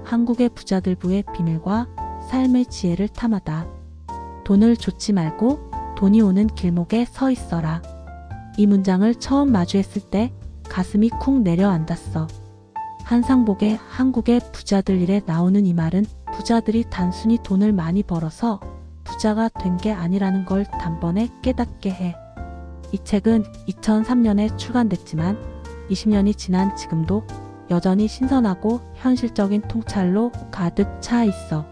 한국의 부자들부의 비밀과 삶의 지혜를 탐하다. 돈을 좇지 말고 돈이 오는 길목에 서 있어라. 이 문장을 처음 마주했을 때 가슴이 쿵 내려앉았어. 한상복의 한국의 부자들 일에 나오는 이 말은 부자들이 단순히 돈을 많이 벌어서 부자가 된 게 아니라는 걸 단번에 깨닫게 해. 이 책은 2003년에 출간됐지만 20년이 지난 지금도 여전히 신선하고 현실적인 통찰로 가득 차 있어.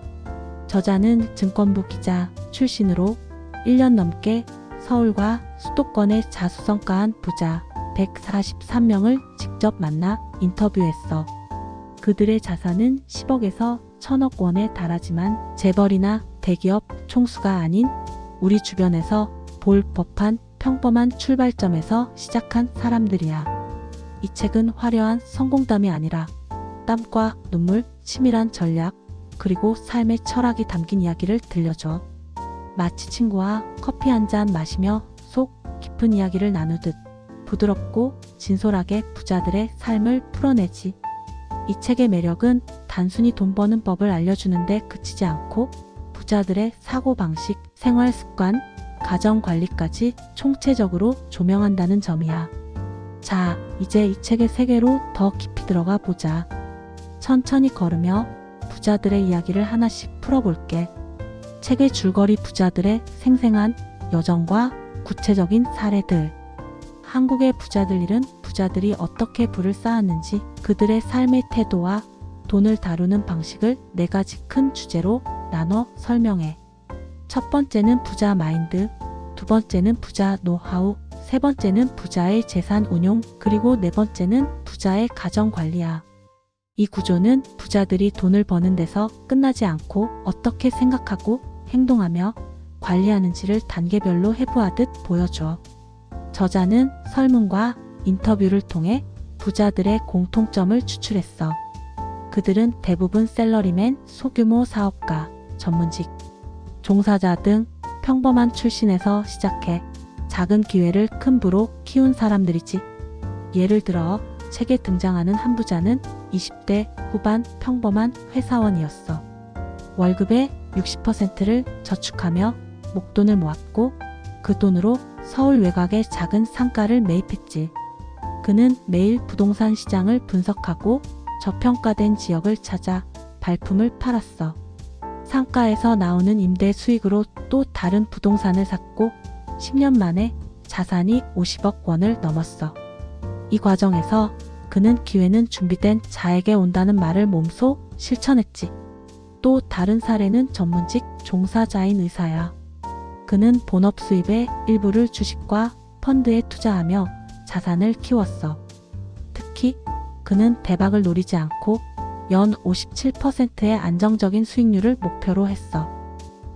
저자는 증권부 기자 출신으로 1년 넘게 서울과 수도권에 자수성가한 부자 143명을 직접 만나 인터뷰했어. 그들의 자산은 10억에서 1000억 원에 달하지만 재벌이나 대기업 총수가 아닌 우리 주변에서 볼 법한 평범한 출발점에서 시작한 사람들이야. 이 책은 화려한 성공담이 아니라 땀과 눈물, 치밀한 전략, 그리고 삶의 철학이 담긴 이야기를 들려줘. 마치 친구와 커피 한 잔 마시며 속 깊은 이야기를 나누듯 부드럽고 진솔하게 부자들의 삶을 풀어내지. 이 책의 매력은 단순히 돈 버는 법을 알려주는데 그치지 않고 부자들의 사고방식, 생활습관, 가정관리까지 총체적으로 조명한다는 점이야. 자, 이제 이 책의 세계로 더 깊이 들어가 보자. 천천히 걸으며 부자들의 이야기를 하나씩 풀어볼게. 책의 줄거리 부자들의 생생한 여정과 구체적인 사례들. 한국의 부자들 일은 부자들이 어떻게 부를 쌓았는지 그들의 삶의 태도와 돈을 다루는 방식을 4가지 큰 주제로 나눠 설명해. 첫 번째는 부자 마인드, 두 번째는 부자 노하우, 세 번째는 부자의 재산 운용, 그리고 네 번째는 부자의 가정 관리야. 이 구조는 부자들이 돈을 버는 데서 끝나지 않고 어떻게 생각하고 행동하며 관리하는지를 단계별로 해부하듯 보여줘. 저자는 설문과 인터뷰를 통해 부자들의 공통점을 추출했어. 그들은 대부분 셀러리맨, 소규모 사업가, 전문직, 종사자 등 평범한 출신에서 시작해 작은 기회를 큰 부로 키운 사람들이지. 예를 들어 책에 등장하는 한 부자는 20대 후반 평범한 회사원이었어. 월급의 60%를 저축하며 목돈을 모았고 그 돈으로 서울 외곽의 작은 상가를 매입했지. 그는 매일 부동산 시장을 분석하고 저평가된 지역을 찾아 발품을 팔았어. 상가에서 나오는 임대 수익으로 또 다른 부동산을 샀고 10년 만에 자산이 50억 원을 넘었어. 이 과정에서 그는 기회는 준비된 자에게 온다는 말을 몸소 실천했지. 또 다른 사례는 전문직 종사자인 의사야. 그는 본업 수입의 일부를 주식과 펀드에 투자하며 자산을 키웠어. 특히 그는 대박을 노리지 않고 연 57%의 안정적인 수익률을 목표로 했어.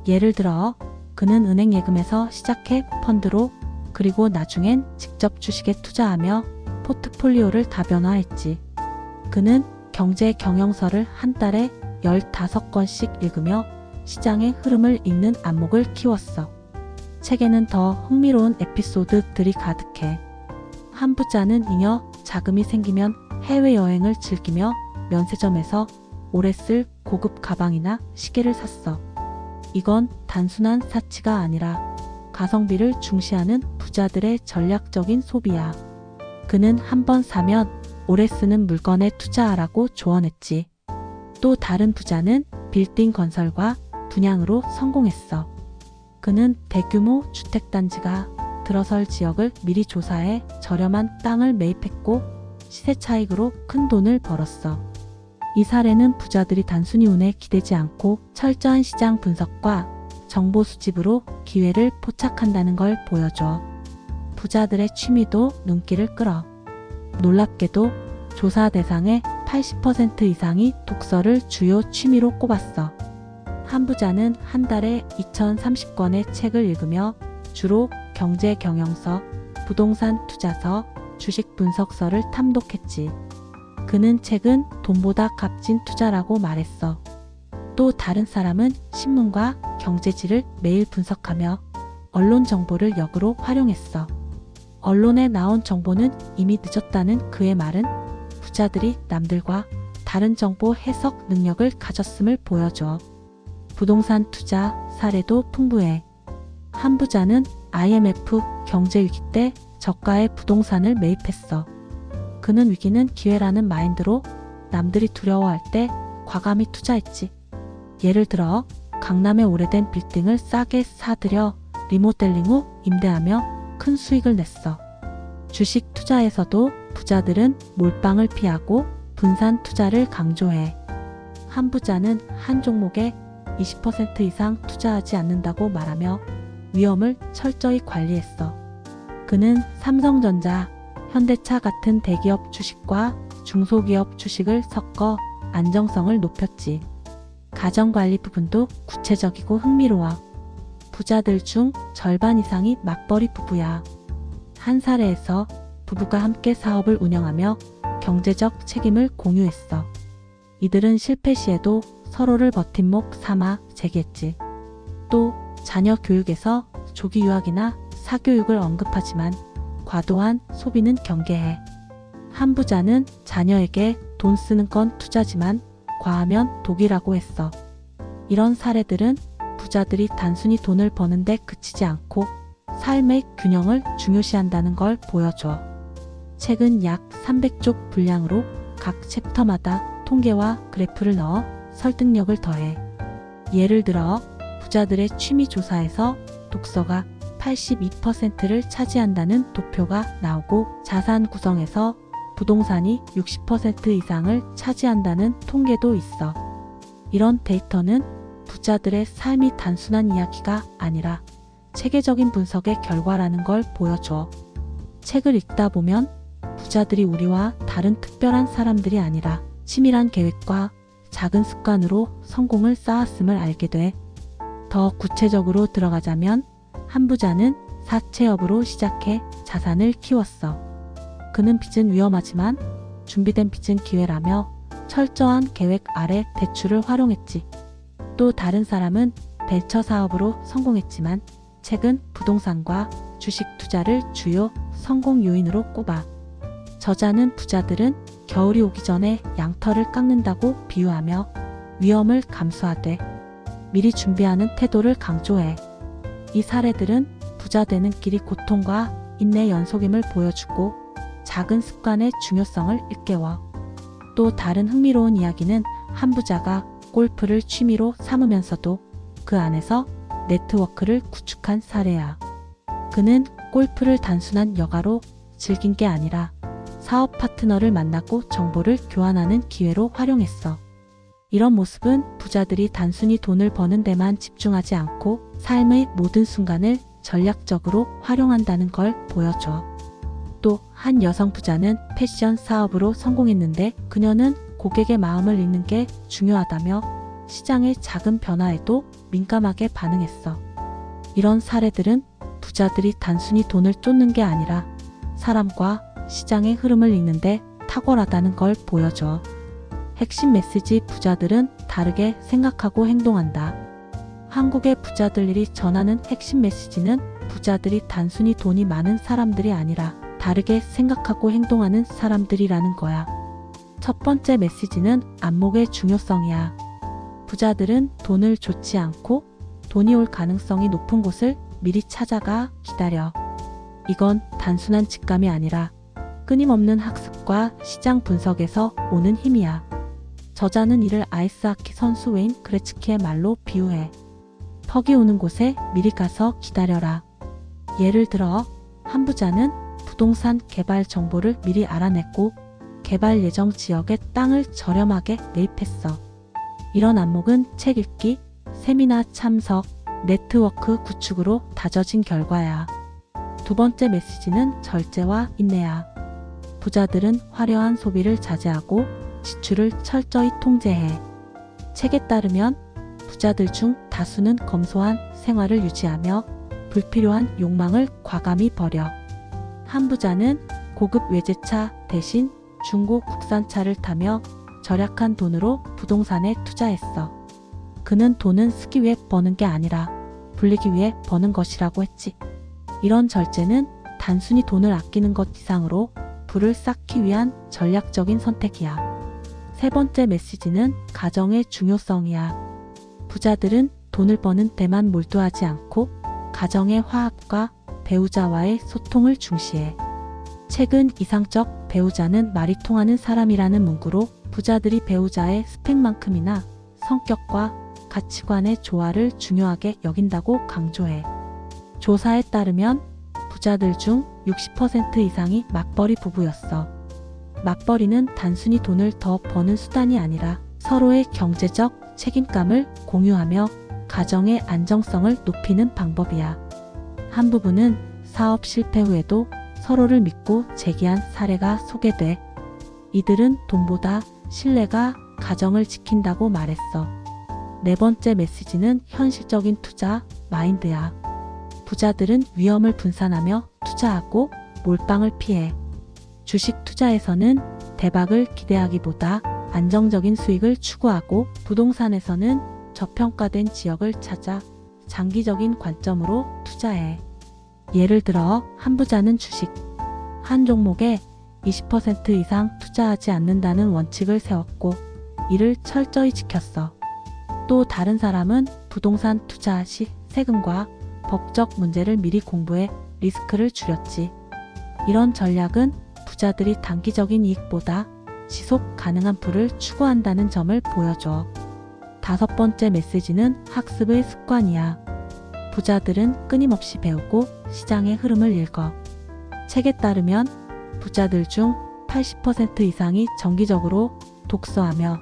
예를 들어 그는 은행 예금에서 시작해 펀드로, 그리고 나중엔 직접 주식에 투자하며 포트폴리오를 다변화했지. 그는 경제 경영서를 한 달에 15권씩 읽으며 시장의 흐름을 읽는 안목을 키웠어. 책에는 더 흥미로운 에피소드들이 가득해. 한 부자는 잉여 자금이 생기면 해외여행을 즐기며 면세점에서 오래 쓸 고급 가방이나 시계를 샀어. 이건 단순한 사치가 아니라 가성비를 중시하는 부자들의 전략적인 소비야. 그는 한 번 사면 오래 쓰는 물건에 투자하라고 조언했지. 또 다른 부자는 빌딩 건설과 분양으로 성공했어. 그는 대규모 주택단지가 들어설 지역을 미리 조사해 저렴한 땅을 매입했고 시세 차익으로 큰 돈을 벌었어. 이 사례는 부자들이 단순히 운에 기대지 않고 철저한 시장 분석과 정보 수집으로 기회를 포착한다는 걸 보여줘. 부자들의 취미도 눈길을 끌어. 놀랍게도 조사 대상의 80% 이상이 독서를 주요 취미로 꼽았어. 한 부자는 한 달에 2030권의 책을 읽으며 주로 경제 경영서, 부동산 투자서, 주식 분석서를 탐독했지. 그는 책은 돈보다 값진 투자라고 말했어. 또 다른 사람은 신문과 경제지를 매일 분석하며 언론 정보를 역으로 활용했어. 언론에 나온 정보는 이미 늦었다는 그의 말은 부자들이 남들과 다른 정보 해석 능력을 가졌음을 보여줘. 부동산 투자 사례도 풍부해. 한 부자는 IMF 경제위기 때 저가의 부동산을 매입했어. 그는 위기는 기회라는 마인드로 남들이 두려워할 때 과감히 투자했지. 예를 들어 강남의 오래된 빌딩을 싸게 사들여 리모델링 후 임대하며 큰 수익을 냈어. 주식 투자에서도 부자들은 몰빵을 피하고 분산 투자를 강조해. 한 부자는 한 종목에 20% 이상 투자하지 않는다고 말하며 위험을 철저히 관리했어. 그는 삼성전자, 현대차 같은 대기업 주식과 중소기업 주식을 섞어 안정성을 높였지. 가정관리 부분도 구체적이고 흥미로워. 부자들 중 절반 이상이 맞벌이 부부야. 한 사례에서 부부가 함께 사업을 운영하며 경제적 책임을 공유했어. 이들은 실패 시에도 서로를 버팀목 삼아 재기했지. 또 자녀 교육에서 조기 유학이나 사교육을 언급하지만 과도한 소비는 경계해. 한 부자는 자녀에게 돈 쓰는 건 투자지만 과하면 독이라고 했어. 이런 사례들은 부자들이 단순히 돈을 버는데 그치지 않고 삶의 균형을 중요시한다는 걸 보여줘. 책은 약 300쪽 분량으로 각 챕터마다 통계와 그래프를 넣어 설득력을 더해. 예를 들어 부자들의 취미 조사에서 독서가 82%를 차지한다는 도표가 나오고 자산 구성에서 부동산이 60% 이상을 차지한다는 통계도 있어. 이런 데이터는 부자들의 삶이 단순한 이야기가 아니라 체계적인 분석의 결과라는 걸 보여줘. 책을 읽다 보면 부자들이 우리와 다른 특별한 사람들이 아니라 치밀한 계획과 작은 습관으로 성공을 쌓았음을 알게 돼. 더 구체적으로 들어가자면 한 부자는 사채업으로 시작해 자산을 키웠어. 그는 빚은 위험하지만 준비된 빚은 기회라며 철저한 계획 아래 대출을 활용했지. 또 다른 사람은 벤처 사업으로 성공했지만 책은 부동산과 주식 투자를 주요 성공 요인으로 꼽아. 저자는 부자들은 겨울이 오기 전에 양털을 깎는다고 비유하며 위험을 감수하되 미리 준비하는 태도를 강조해. 이 사례들은 부자 되는 길이 고통과 인내 연속임을 보여주고 작은 습관의 중요성을 일깨워. 또 다른 흥미로운 이야기는 한 부자가 골프를 취미로 삼으면서도 그 안에서 네트워크를 구축한 사례야. 그는 골프를 단순한 여가로 즐긴 게 아니라 사업 파트너를 만나고 정보를 교환하는 기회로 활용했어. 이런 모습은 부자들이 단순히 돈을 버는 데만 집중하지 않고 삶의 모든 순간을 전략적으로 활용한다는 걸 보여줘. 또 한 여성 부자는 패션 사업으로 성공했는데 그녀는 고객의 마음을 읽는 게 중요하다며 시장의 작은 변화에도 민감하게 반응했어. 이런 사례들은 부자들이 단순히 돈을 쫓는 게 아니라 사람과 시장의 흐름을 읽는데 탁월하다는 걸 보여줘. 핵심 메시지: 부자들은 다르게 생각하고 행동한다. 한국의 부자들이 전하는 핵심 메시지는 부자들이 단순히 돈이 많은 사람들이 아니라 다르게 생각하고 행동하는 사람들이라는 거야. 첫 번째 메시지는 안목의 중요성이야. 부자들은 돈을 좇지 않고 돈이 올 가능성이 높은 곳을 미리 찾아가 기다려. 이건 단순한 직감이 아니라 끊임없는 학습과 시장 분석에서 오는 힘이야. 저자는 이를 아이스하키 선수 웨인 그레츠키의 말로 비유해. 퍽이 오는 곳에 미리 가서 기다려라. 예를 들어 한 부자는 부동산 개발 정보를 미리 알아냈고 개발 예정 지역의 땅을 저렴하게 매입했어. 이런 안목은 책 읽기, 세미나 참석, 네트워크 구축으로 다져진 결과야. 두 번째 메시지는 절제와 인내야. 부자들은 화려한 소비를 자제하고 지출을 철저히 통제해. 책에 따르면 부자들 중 다수는 검소한 생활을 유지하며 불필요한 욕망을 과감히 버려. 한 부자는 고급 외제차 대신 중고 국산차를 타며 절약한 돈으로 부동산에 투자했어. 그는 돈은 쓰기 위해 버는 게 아니라 불리기 위해 버는 것이라고 했지. 이런 절제는 단순히 돈을 아끼는 것 이상으로 부를 쌓기 위한 전략적인 선택이야. 세 번째 메시지는 가정의 중요성이야. 부자들은 돈을 버는 데만 몰두하지 않고 가정의 화합과 배우자와의 소통을 중시해. 최근 이상적 배우자는 말이 통하는 사람이라는 문구로 부자들이 배우자의 스펙만큼이나 성격과 가치관의 조화를 중요하게 여긴다고 강조해. 조사에 따르면 부자들 중 60% 이상이 맞벌이 부부였어. 맞벌이는 단순히 돈을 더 버는 수단이 아니라 서로의 경제적 책임감을 공유하며 가정의 안정성을 높이는 방법이야. 한 부부는 사업 실패 후에도 서로를 믿고 재기한 사례가 소개돼. 이들은 돈보다 신뢰가 가정을 지킨다고 말했어. 네 번째 메시지는 현실적인 투자 마인드야. 부자들은 위험을 분산하며 투자하고 몰빵을 피해. 주식 투자에서는 대박을 기대하기보다 안정적인 수익을 추구하고, 부동산에서는 저평가된 지역을 찾아 장기적인 관점으로 투자해. 예를 들어 한 부자는 주식 한 종목에 20% 이상 투자하지 않는다는 원칙을 세웠고 이를 철저히 지켰어. 또 다른 사람은 부동산 투자 시 세금과 법적 문제를 미리 공부해 리스크를 줄였지. 이런 전략은 부자들이 단기적인 이익보다 지속 가능한 부를 추구한다는 점을 보여줘. 다섯 번째 메시지는 학습의 습관이야. 부자들은 끊임없이 배우고 시장의 흐름을 읽어. 책에 따르면 부자들 중 80% 이상이 정기적으로 독서하며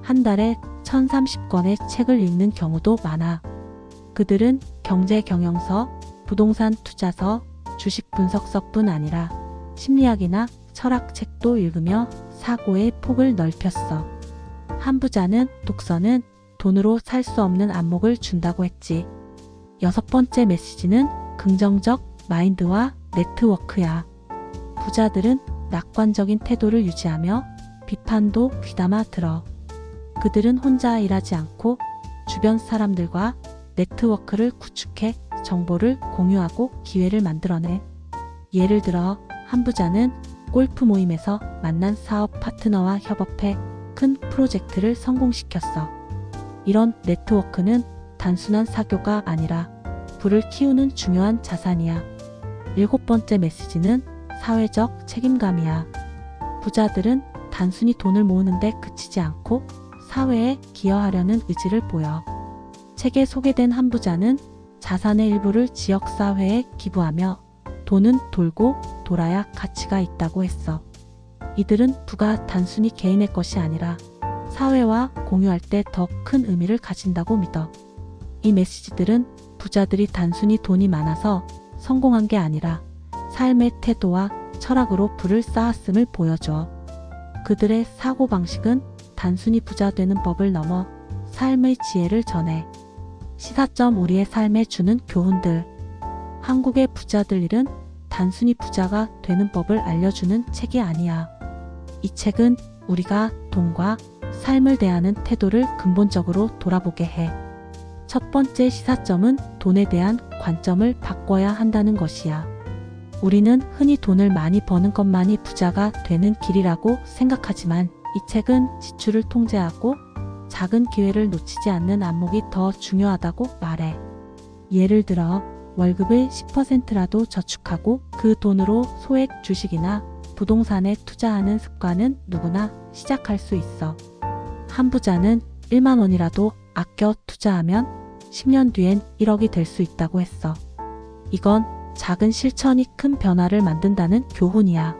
한 달에 1030권의 책을 읽는 경우도 많아. 그들은 경제 경영서, 부동산 투자서, 주식 분석서뿐 아니라 심리학이나 철학 책도 읽으며 사고의 폭을 넓혔어. 한 부자는 독서는 돈으로 살 수 없는 안목을 준다고 했지. 여섯 번째 메시지는 긍정적 마인드와 네트워크야. 부자들은 낙관적인 태도를 유지하며 비판도 귀담아 들어. 그들은 혼자 일하지 않고 주변 사람들과 네트워크를 구축해 정보를 공유하고 기회를 만들어내. 예를 들어 한 부자는 골프 모임에서 만난 사업 파트너와 협업해 큰 프로젝트를 성공시켰어. 이런 네트워크는 단순한 사교가 아니라 부를 키우는 중요한 자산이야. 일곱 번째 메시지는 사회적 책임감이야. 부자들은 단순히 돈을 모으는 데 그치지 않고 사회에 기여하려는 의지를 보여. 책에 소개된 한 부자는 자산의 일부를 지역사회에 기부하며 돈은 돌고 돌아야 가치가 있다고 했어. 이들은 부가 단순히 개인의 것이 아니라 사회와 공유할 때 더 큰 의미를 가진다고 믿어. 이 메시지들은 부자들이 단순히 돈이 많아서 성공한 게 아니라 삶의 태도와 철학으로 부를 쌓았음을 보여줘. 그들의 사고방식은 단순히 부자 되는 법을 넘어 삶의 지혜를 전해. 시사점 우리의 삶에 주는 교훈들. 한국의 부자들 일은 단순히 부자가 되는 법을 알려주는 책이 아니야. 이 책은 우리가 돈과 삶을 대하는 태도를 근본적으로 돌아보게 해. 첫 번째 시사점은 돈에 대한 관점을 바꿔야 한다는 것이야. 우리는 흔히 돈을 많이 버는 것만이 부자가 되는 길이라고 생각하지만 이 책은 지출을 통제하고 작은 기회를 놓치지 않는 안목이 더 중요하다고 말해. 예를 들어 월급의 10%라도 저축하고 그 돈으로 소액 주식이나 부동산에 투자하는 습관은 누구나 시작할 수 있어. 한 부자는 1만 원이라도 아껴 투자하면 10년 뒤엔 1억이 될 수 있다고 했어. 이건 작은 실천이 큰 변화를 만든다는 교훈이야.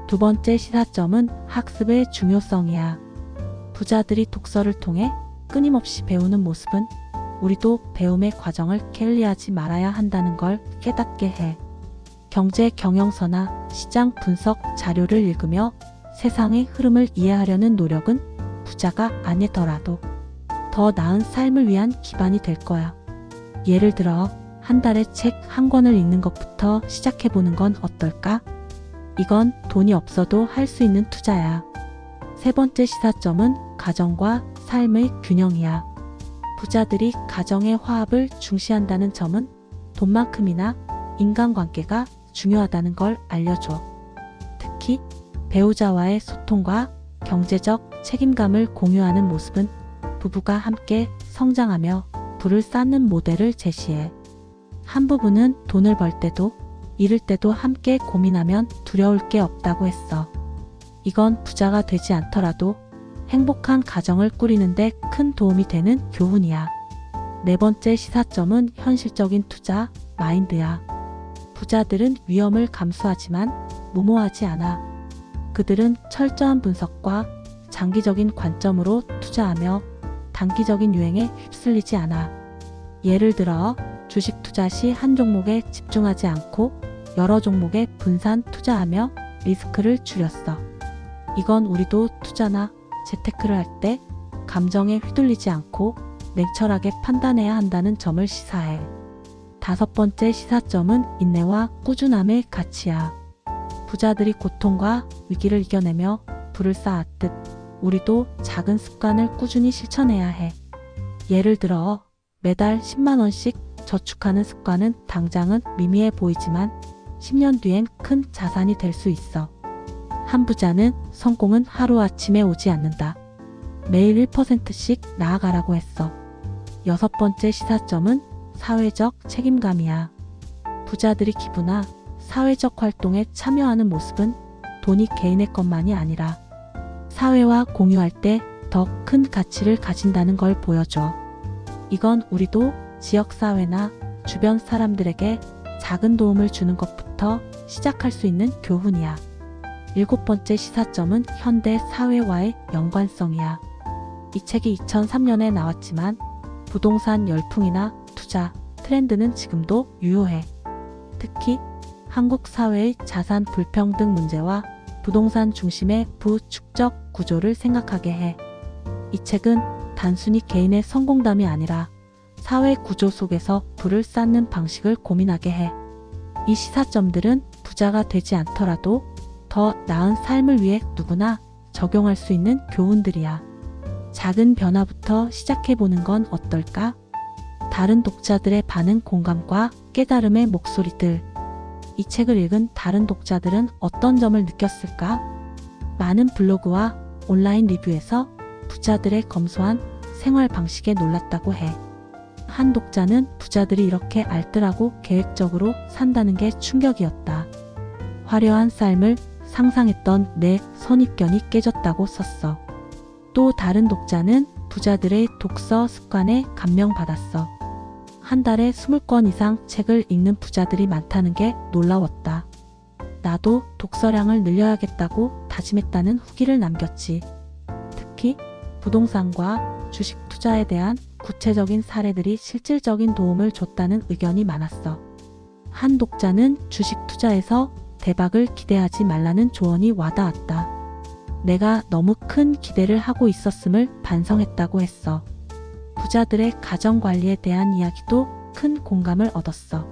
두 번째 시사점은 학습의 중요성이야. 부자들이 독서를 통해 끊임없이 배우는 모습은 우리도 배움의 과정을 게을리하지 말아야 한다는 걸 깨닫게 해. 경제 경영서나 시장 분석 자료를 읽으며 세상의 흐름을 이해하려는 노력은 부자가 아니더라도 더 나은 삶을 위한 기반이 될 거야. 예를 들어 한 달에 책 한 권을 읽는 것부터 시작해보는 건 어떨까? 이건 돈이 없어도 할 수 있는 투자야. 세 번째 시사점은 가정과 삶의 균형이야. 부자들이 가정의 화합을 중시한다는 점은 돈만큼이나 인간관계가 중요하다는 걸 알려줘. 특히 배우자와의 소통과 경제적 책임감을 공유하는 모습은 부부가 함께 성장하며 부를 쌓는 모델을 제시해. 한 부부는 돈을 벌 때도 잃을 때도 함께 고민하면 두려울 게 없다고 했어. 이건 부자가 되지 않더라도 행복한 가정을 꾸리는데 큰 도움이 되는 교훈이야. 네 번째 시사점은 현실적인 투자 마인드야. 부자들은 위험을 감수하지만 무모하지 않아. 그들은 철저한 분석과 장기적인 관점으로 투자하며 단기적인 유행에 휩쓸리지 않아. 예를 들어 주식 투자 시 한 종목에 집중하지 않고 여러 종목에 분산 투자하며 리스크를 줄였어. 이건 우리도 투자나 재테크를 할 때 감정에 휘둘리지 않고 냉철하게 판단해야 한다는 점을 시사해. 다섯 번째 시사점은 인내와 꾸준함의 가치야. 부자들이 고통과 위기를 이겨내며 부를 쌓았듯 우리도 작은 습관을 꾸준히 실천해야 해. 예를 들어 매달 10만 원씩 저축하는 습관은 당장은 미미해 보이지만 10년 뒤엔 큰 자산이 될 수 있어. 한 부자는 성공은 하루아침에 오지 않는다. 매일 1%씩 나아가라고 했어. 여섯 번째 시사점은 사회적 책임감이야. 부자들이 기부나 사회적 활동에 참여하는 모습은 돈이 개인의 것만이 아니라 사회와 공유할 때 더 큰 가치를 가진다는 걸 보여줘. 이건 우리도 지역사회나 주변 사람들에게 작은 도움을 주는 것부터 시작할 수 있는 교훈이야. 일곱 번째 시사점은 현대 사회와의 연관성이야. 이 책이 2003년에 나왔지만 부동산 열풍이나 투자 트렌드는 지금도 유효해. 특히 한국 사회의 자산 불평등 문제와 부동산 중심의 부축적 구조를 생각하게 해. 이 책은 단순히 개인의 성공담이 아니라 사회 구조 속에서 부를 쌓는 방식을 고민하게 해. 이 시사점들은 부자가 되지 않더라도 더 나은 삶을 위해 누구나 적용할 수 있는 교훈들이야. 작은 변화부터 시작해보는 건 어떨까? 다른 독자들의 반응 공감과 깨달음의 목소리들. 이 책을 읽은 다른 독자들은 어떤 점을 느꼈을까? 많은 블로그와 온라인 리뷰에서 부자들의 검소한 생활 방식에 놀랐다고 해. 한 독자는 부자들이 이렇게 알뜰하고 계획적으로 산다는 게 충격이었다. 화려한 삶을 상상했던 내 선입견이 깨졌다고 썼어. 또 다른 독자는 부자들의 독서 습관에 감명받았어. 한 달에 20권 이상 책을 읽는 부자들이 많다는 게 놀라웠다. 나도 독서량을 늘려야겠다고 다짐했다는 후기를 남겼지. 특히 부동산과 주식 투자에 대한 구체적인 사례들이 실질적인 도움을 줬다는 의견이 많았어. 한 독자는 주식 투자에서 대박을 기대하지 말라는 조언이 와닿았다. 내가 너무 큰 기대를 하고 있었음을 반성했다고 했어. 부자들의 가정관리에 대한 이야기도 큰 공감을 얻었어.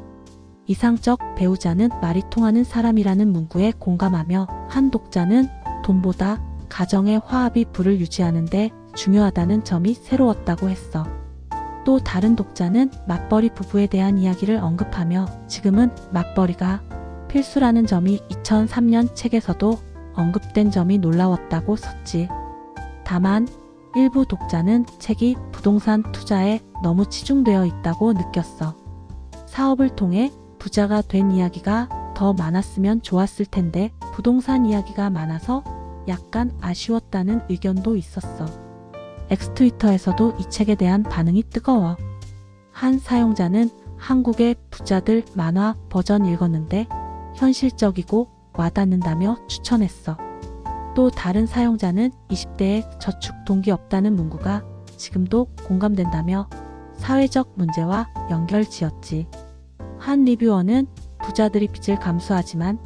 이상적 배우자는 말이 통하는 사람이라는 문구에 공감하며 한 독자는 돈보다 가정의 화합이 부를 유지하는 데 중요하다는 점이 새로웠다고 했어. 또 다른 독자는 맞벌이 부부에 대한 이야기를 언급하며 지금은 맞벌이가 필수라는 점이 2003년 책에서도 언급된 점이 놀라웠다고 썼지. 다만 일부 독자는 책이 부동산 투자에 너무 치중되어 있다고 느꼈어. 사업을 통해 부자가 된 이야기가 더 많았으면 좋았을 텐데 부동산 이야기가 많아서 약간 아쉬웠다는 의견도 있었어. 엑스트위터에서도 이 책에 대한 반응이 뜨거워. 한 사용자는 한국의 부자들 만화 버전 읽었는데 현실적이고 와닿는다며 추천했어. 또 다른 사용자는 20대에 저축 동기 없다는 문구가 지금도 공감된다며 사회적 문제와 연결지었지. 한 리뷰어는 부자들이 빚을 감수하지만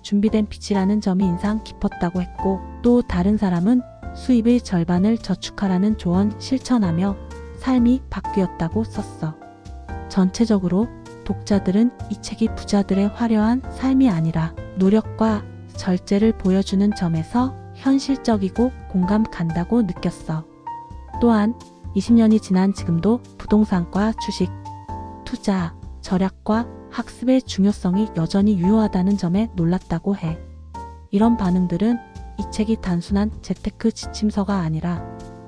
준비된 빚이라는 점이 인상 깊었다고 했고, 또 다른 사람은 수입의 절반을 저축하라는 조언 실천하며 삶이 바뀌었다고 썼어. 전체적으로 독자들은 이 책이 부자들의 화려한 삶이 아니라 노력과 절제를 보여주는 점에서 현실적이고 공감 간다고 느꼈어. 또한 20년이 지난 지금도 부동산과 주식, 투자, 절약과 학습의 중요성이 여전히 유효하다는 점에 놀랐다고 해. 이런 반응들은 이 책이 단순한 재테크 지침서가 아니라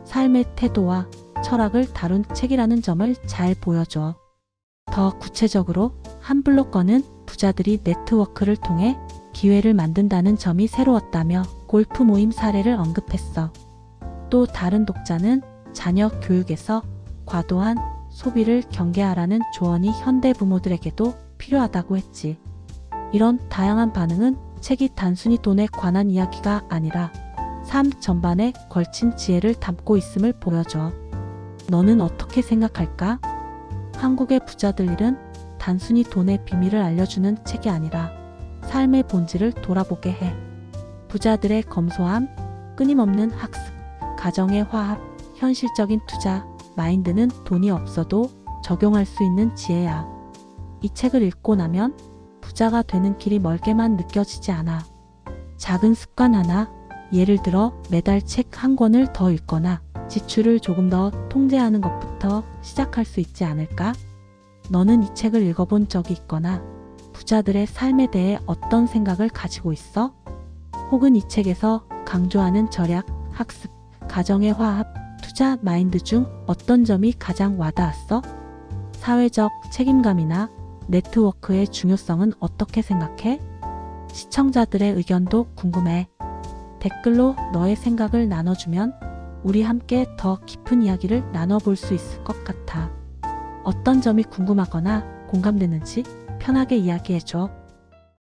삶의 태도와 철학을 다룬 책이라는 점을 잘 보여줘. 더 구체적으로 한 블로거는 부자들이 네트워크를 통해 기회를 만든다는 점이 새로웠다며 골프 모임 사례를 언급했어. 또 다른 독자는 자녀 교육에서 과도한 소비를 경계하라는 조언이 현대 부모들에게도 필요하다고 했지. 이런 다양한 반응은 책이 단순히 돈에 관한 이야기가 아니라 삶 전반에 걸친 지혜를 담고 있음을 보여줘. 너는 어떻게 생각할까? 한국의 부자들 일은 단순히 돈의 비밀을 알려주는 책이 아니라 삶의 본질을 돌아보게 해. 부자들의 검소함, 끊임없는 학습, 가정의 화합, 현실적인 투자, 마인드는 돈이 없어도 적용할 수 있는 지혜야. 이 책을 읽고 나면 부자가 되는 길이 멀게만 느껴지지 않아. 작은 습관 하나, 예를 들어 매달 책 한 권을 더 읽거나 지출을 조금 더 통제하는 것부터 시작할 수 있지 않을까? 너는 이 책을 읽어본 적이 있거나 부자들의 삶에 대해 어떤 생각을 가지고 있어? 혹은 이 책에서 강조하는 절약, 학습, 가정의 화합, 투자 마인드 중 어떤 점이 가장 와닿았어? 사회적 책임감이나 네트워크의 중요성은 어떻게 생각해? 시청자들의 의견도 궁금해. 댓글로 너의 생각을 나눠주면 우리 함께 더 깊은 이야기를 나눠볼 수 있을 것 같아. 어떤 점이 궁금하거나 공감되는지 편하게 이야기해줘.